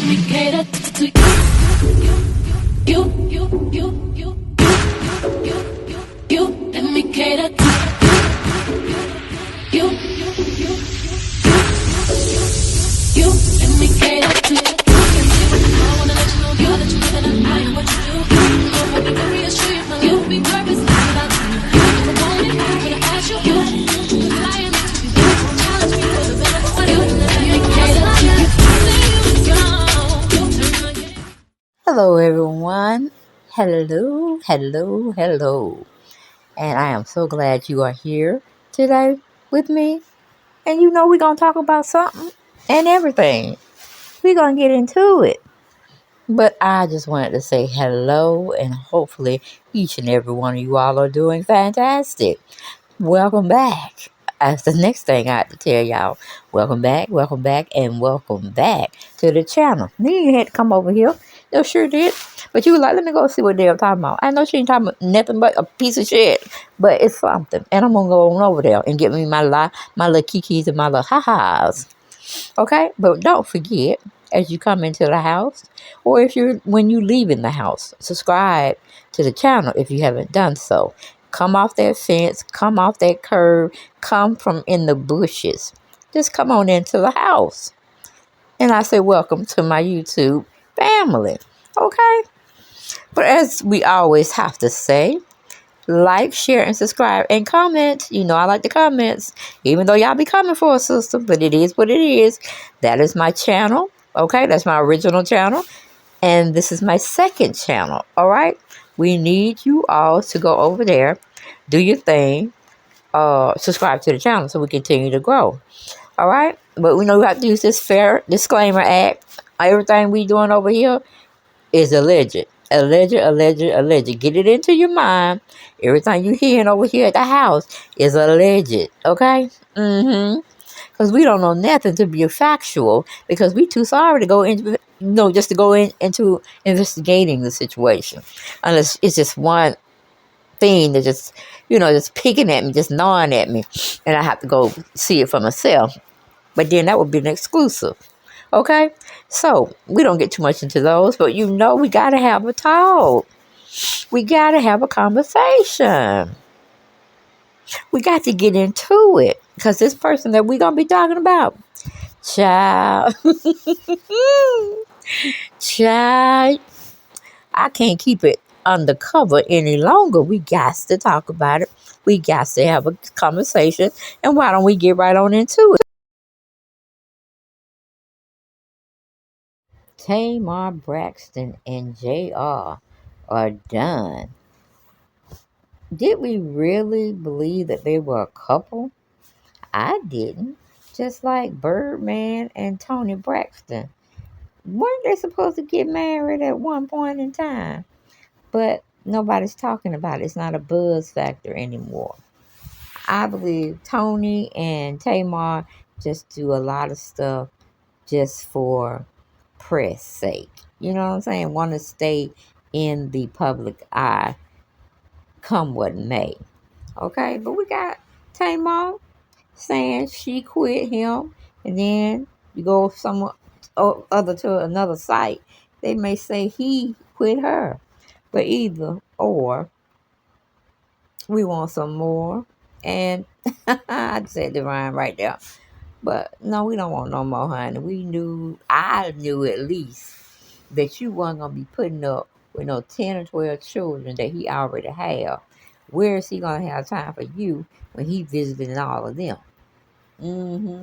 me cater to you. Let me cater to you. Let me cater to you. I wanna let you know, girl, that you live and I am what you do. So hold me to reassure you, my life will be purpose without you. If I want it, I'm gonna ask you. Flying into you, challenge me for the better for you. Let me cater to you. Hello, everyone. Hello, hello, hello. And I am so glad you are here today with me. And we're going to talk about something and everything. We're going to get into it. But I just wanted to say hello, and hopefully each and every one of you all are doing fantastic. Welcome back. That's the next thing I have to tell y'all. Welcome back, and welcome back to the channel. Then you had to come over here. You sure did. But you were like, let me go see what they're talking about. I know she ain't talking about nothing but a piece of shit. But it's something. And I'm going to go on over there and get me my little kikis and my little ha-has. Okay? But don't forget, as you come into the house, or when you leave in the house, subscribe to the channel if you haven't done so. Come off that fence, come off that curb, come from in the bushes. Just come on into the house. And I say, welcome to my YouTube family. Okay? But as we always have to say, like, share, and subscribe, and comment. I like the comments, even though y'all be coming for a sister, but it is what it is. That is my channel. Okay? That's my original channel. And this is my second channel. All right? We need you all to go over there, do your thing, subscribe to the channel so we continue to grow. All right? But we know we have to use this fair disclaimer act. Everything we doing over here is alleged. Alleged. Get it into your mind. Everything you hearing over here at the house is alleged. Okay? Because we don't know nothing to be factual, because we too sorry to go into, just to go into investigating the situation. Unless it's just one thing that just picking at me, just gnawing at me, and I have to go see it for myself. But then that would be an exclusive. Okay? So, we don't get too much into those, but we got to have a talk. We got to have a conversation. We got to get into it, because this person that we're going to be talking about, child, child, I can't keep it undercover any longer. We got to talk about it. We got to have a conversation. And why don't we get right on into it? Tamar, Braxton, and JR are done. Did we really believe that they were a couple? I didn't. Just like Birdman and Tony Braxton. Weren't they supposed to get married at one point in time? But nobody's talking about it. It's not a buzz factor anymore. I believe Tony and Tamar just do a lot of stuff just for press sake. You know what I'm saying? Want to stay in the public eye, come what may. Okay, but we got Tamar saying she quit him, and then you go somewhere other to another site, they may say he quit her. But either or, we want some more. And I said the rhyme right there. But no, we don't want no more, honey. I knew at least that you weren't going to be putting up with no 10 or 12 children that he already have. Where is he going to have time for you when he visiting all of them?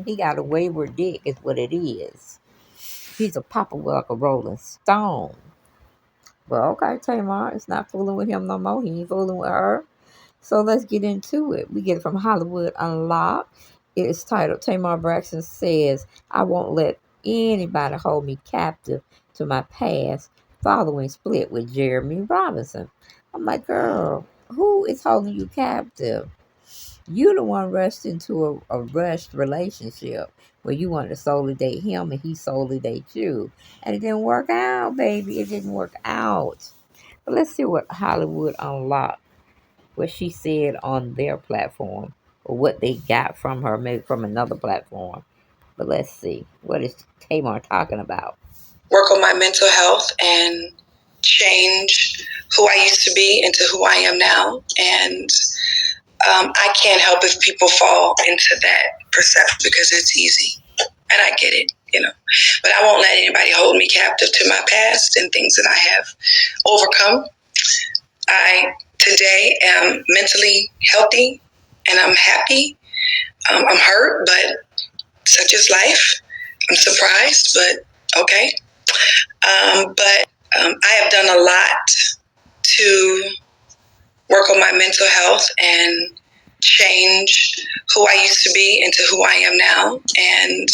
He got a wayward dick is what it is. He's a papa like a rolling stone. Well, okay, Tamar, it's not fooling with him no more. He ain't fooling with her. So let's get into it. We get it from Hollywood Unlocked. It is titled Tamar Braxton Says, I Won't Let Anybody Hold Me Captive to My Past Following Split with Jeremy Robinson. I'm like, girl, who is holding you captive? You the one rushed into a rushed relationship where you wanted to solely date him and he solely date you. And it didn't work out, baby. It didn't work out. But let's see what Hollywood Unlocked, what she said on their platform, or what they got from her, maybe from another platform. But let's see. What is Tamar talking about? work on my mental health and change who I used to be into who I am now. And I can't help if people fall into that perception because it's easy. And I get it. But I won't let anybody hold me captive to my past and things that I have overcome. I today am mentally healthy and I'm happy. I'm hurt, but such is life. I'm surprised, but okay. But I have done a lot to work on my mental health and change who I used to be into who I am now. And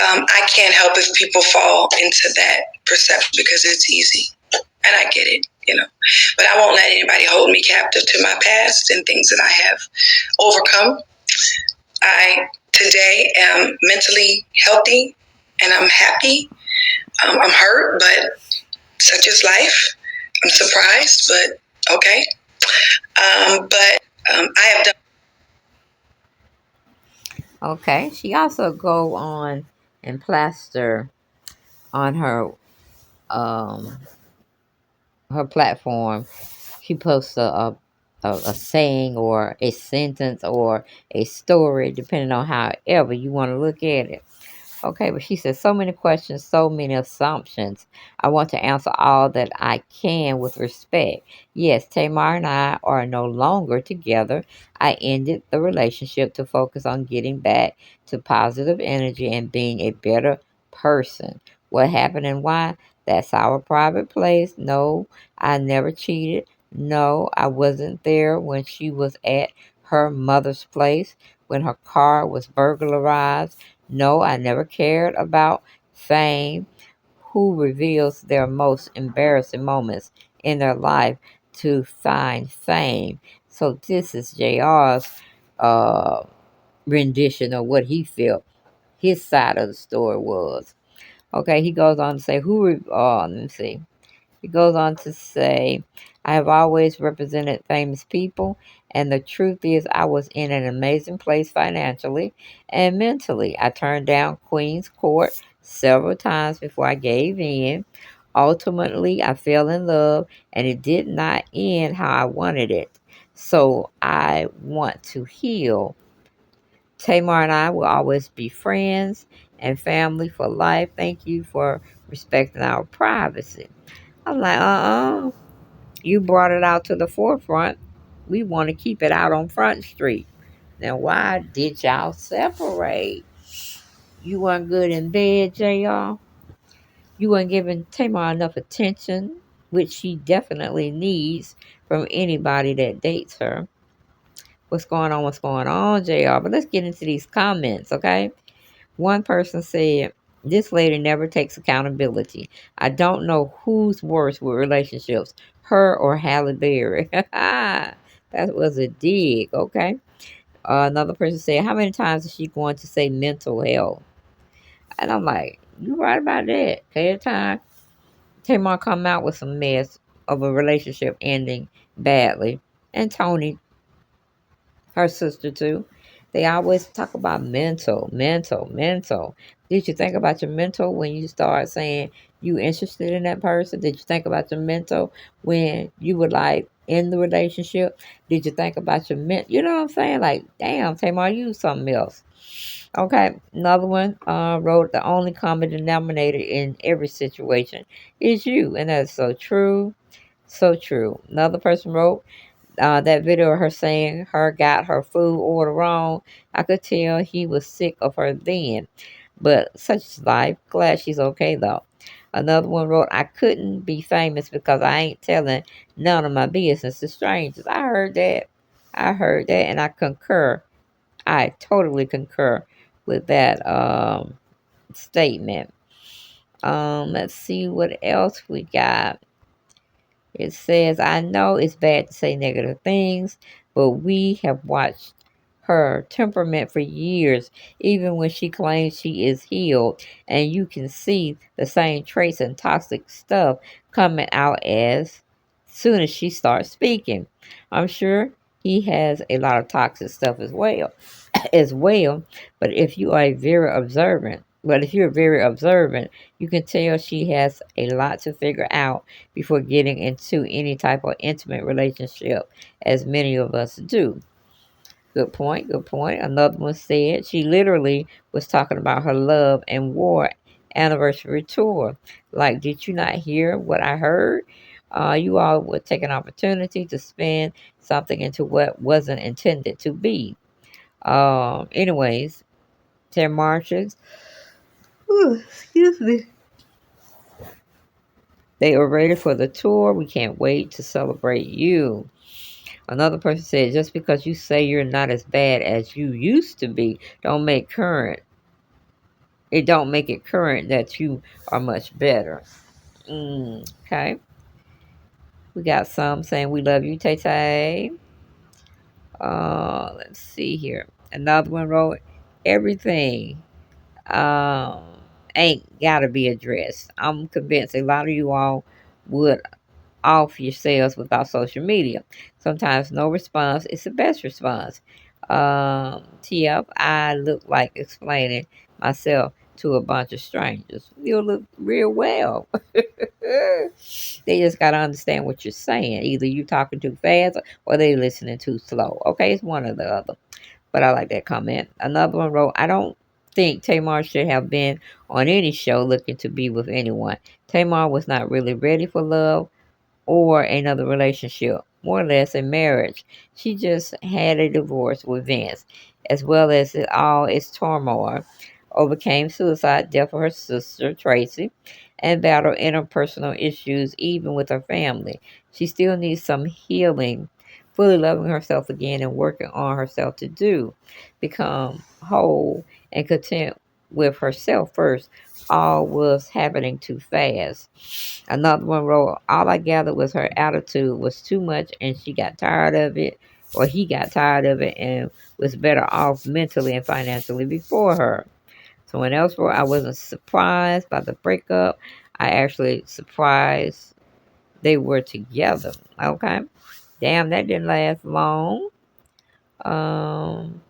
I can't help if people fall into that perception because it's easy. And I get it. But I won't let anybody hold me captive to my past and things that I have overcome. I today am mentally healthy and I'm happy. I'm hurt, but such is life. I'm surprised, but okay. But I have done. Okay. She also go on and plaster on um her platform. She posts a saying or a sentence or a story, depending on however you want to look at it. Okay, but she says so many questions, so many assumptions. I want to answer all that I can with respect. Yes, Tamar and I are no longer together. I ended the relationship to focus on getting back to positive energy and being a better person. What happened and why? That's our private place. No, I never cheated. No, I wasn't there when she was at her mother's place when her car was burglarized. No, I never cared about fame. Who reveals their most embarrassing moments in their life to find fame? So this is JR's uh, rendition of what he felt his side of the story was. Okay, he goes on to say, let me see. He goes on to say, I have always represented famous people, and the truth is, I was in an amazing place financially and mentally. I turned down Queen's Court several times before I gave in. Ultimately, I fell in love, and it did not end how I wanted it. So I want to heal. Tamar and I will always be friends and family for life. Thank you for respecting our privacy. I'm like, you brought it out to the forefront. We want to keep it out on Front Street. Now, why did y'all separate? You weren't good in bed, JR. You weren't giving Tamar enough attention, which she definitely needs from anybody that dates her. What's going on? What's going on, JR? But let's get into these comments, okay? One person said, this lady never takes accountability. I don't know who's worse with relationships, her or Halle Berry. That was a dig, okay? Another person said, how many times is she going to say mental health? And I'm like, you right about that. Every time Tamar come out with some mess of a relationship ending badly, and Tony, her sister too. They always talk about mental. Did you think about your mental when you start saying you interested in that person? Did you think about your mental when you were like in the relationship? Did you think about your mental? You know what I'm saying? Like, damn, Tamar, you something else. Okay, another one wrote the only common denominator in every situation is you, and that's so true, so true. Another person wrote that video of her saying her got her food order wrong. I could tell he was sick of her then. But such is life. Glad she's okay though. Another one wrote, I couldn't be famous because I ain't telling none of my business to strangers. I heard that. And I concur. I totally concur with that statement. Let's see what else we got. It says, I know it's bad to say negative things, but we have watched her temperament for years, even when she claims she is healed, and you can see the same traits and toxic stuff coming out as soon as she starts speaking. I'm sure he has a lot of toxic stuff as well, but if you are very observant, But if you're very observant, you can tell she has a lot to figure out before getting into any type of intimate relationship, as many of us do. Good point, good point. Another one said she literally was talking about her love and war anniversary tour. Like, did you not hear what I heard? You all would take an opportunity to spin something into what wasn't intended to be. Anyways, 10 marches. Excuse me. They are ready for the tour. We can't wait to celebrate you. Another person said, just because you say you're not as bad as you used to be, don't make current. It don't make it current that you are much better. Okay. We got some saying we love you, Tay Tay. Let's see here. Another one wrote, everything um, ain't got to be addressed. I'm convinced a lot of you all would off yourselves without social media. Sometimes no response is the best response. TF, I look like explaining myself to a bunch of strangers. You look real well. They just got to understand what you're saying. Either you talking too fast or they listening too slow. Okay, it's one or the other. But I like that comment. Another one wrote, I don't think Tamar should have been on any show looking to be with anyone. Tamar was not really ready for love or another relationship, more or less a marriage. She just had a divorce with Vince, as well as all its turmoil, overcame suicide, death of her sister, Tracy, and battled interpersonal issues even with her family. She still needs some healing, fully loving herself again and working on herself to become whole and content with herself first. All was happening too fast. Another one wrote, all I gathered was her attitude was too much and she got tired of it, or he got tired of it and was better off mentally and financially before her. Someone else wrote, I wasn't surprised by the breakup. I actually surprised they were together. Okay. Damn, that didn't last long. Um,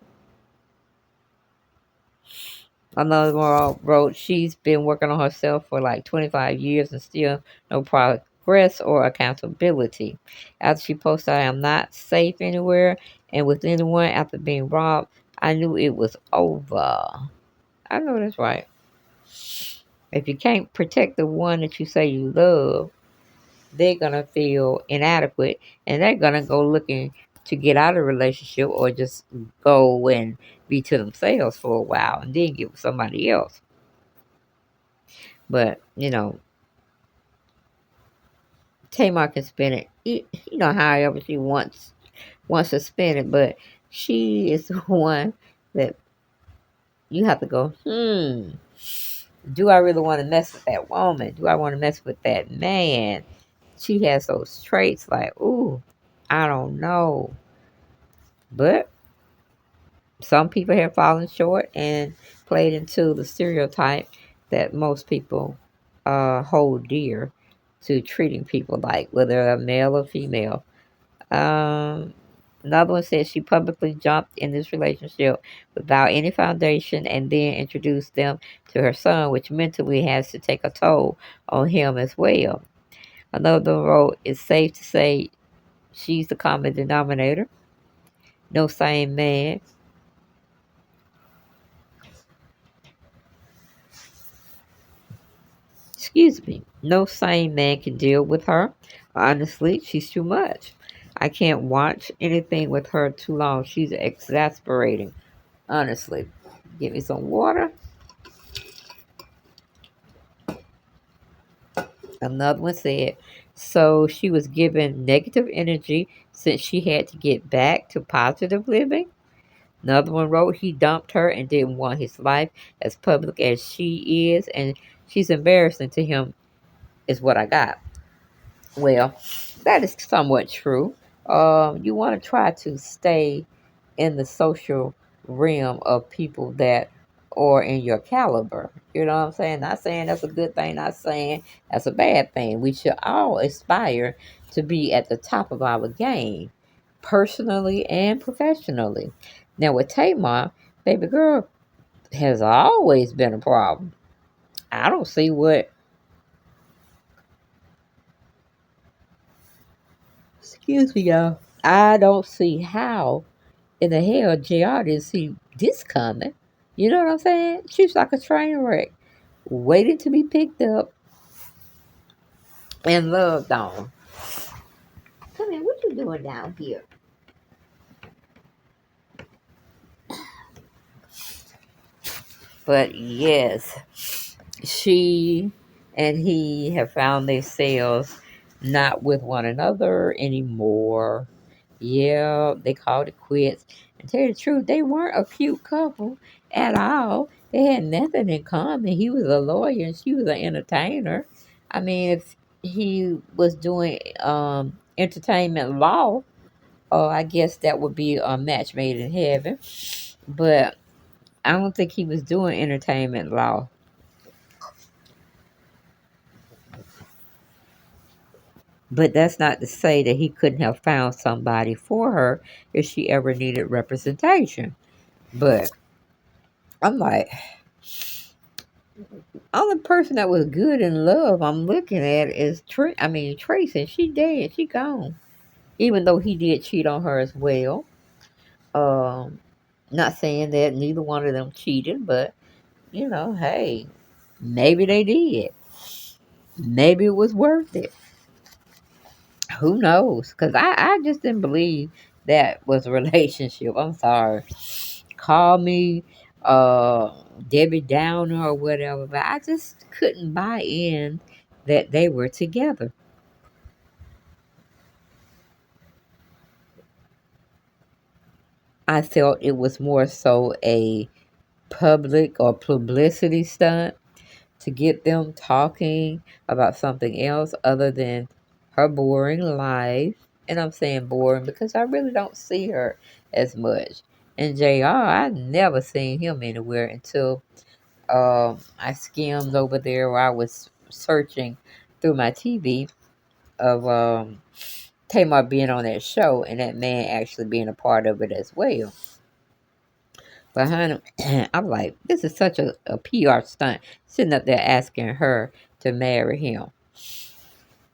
Another one wrote, she's been working on herself for like 25 years and still no progress or accountability. After she posted, I am not safe anywhere and with anyone after being robbed, I knew it was over. I know that's right. If you can't protect the one that you say you love, they're going to feel inadequate and they're going to go looking to get out of a relationship or just go and be to themselves for a while and then get with somebody else. But, Tamar can spin it, however she wants to spin it. But she is the one that you have to go, do I really want to mess with that woman? Do I want to mess with that man? She has those traits like, ooh, I don't know. But some people have fallen short and played into the stereotype that most people hold dear to treating people like, whether they're male or female. Um, Another one says she publicly jumped in this relationship without any foundation and then introduced them to her son, which mentally has to take a toll on him as well. Another one wrote, it's safe to say she's the common denominator. No sane man. Excuse me. No sane man can deal with her. Honestly, she's too much. I can't watch anything with her too long. She's exasperating. Honestly. Give me some water. Another one said, so she was given negative energy since she had to get back to positive living. Another one wrote, he dumped her and didn't want his life as public as she is, and she's embarrassing to him, is what I got. Well, that is somewhat true. You want to try to stay in the social realm of people that are in your caliber. You know what I'm saying? Not saying that's a good thing, not saying that's a bad thing. We should all aspire to be at the top of our game, personally and professionally. Now, with Tamar, baby girl, has always been a problem. I don't see what, excuse me, y'all. I don't see how in the hell JR didn't see this coming. You know what I'm saying? She's like a train wreck, waiting to be picked up and loved on. Come here, what you doing down here? But yes, she and he have found themselves not with one another anymore. Yeah, they called it quits. And tell you the truth, they weren't a cute couple at all. They had nothing in common. He was a lawyer and she was an entertainer. I mean, if he was doing entertainment law, I guess that would be a match made in heaven. But I don't think he was doing entertainment law. But that's not to say that he couldn't have found somebody for her if she ever needed representation. But I'm like, only person that was good in love I'm looking at is Tracy. She dead. She gone. Even though he did cheat on her as well. Um, Not saying that neither one of them cheated, but hey, maybe they did. Maybe it was worth it. Who knows? Because I just didn't believe that was a relationship. I'm sorry. Call me uh, Debbie Downer or whatever, but I just couldn't buy in that they were together. I felt it was more so a public or publicity stunt to get them talking about something else other than her boring life. And I'm saying boring because I really don't see her as much. And JR, I never seen him anywhere until I skimmed over there where I was searching through my TV of Tamar being on that show and that man actually being a part of it as well. But honey, I'm like, this is such a PR stunt, sitting up there asking her to marry him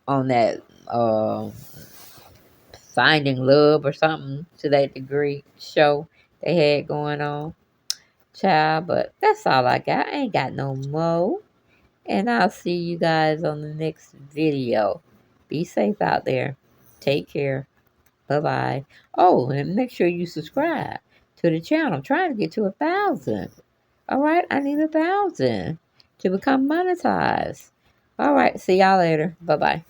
on that Finding Love or something to that degree show they had going on. Child, but that's all I got. I ain't got no more. And I'll see you guys on the next video. Be safe out there. Take care. Bye bye. Oh, and make sure you subscribe to the channel. I'm trying to get to 1,000. All right, I need 1,000 to become monetized. All right, see y'all later. Bye bye.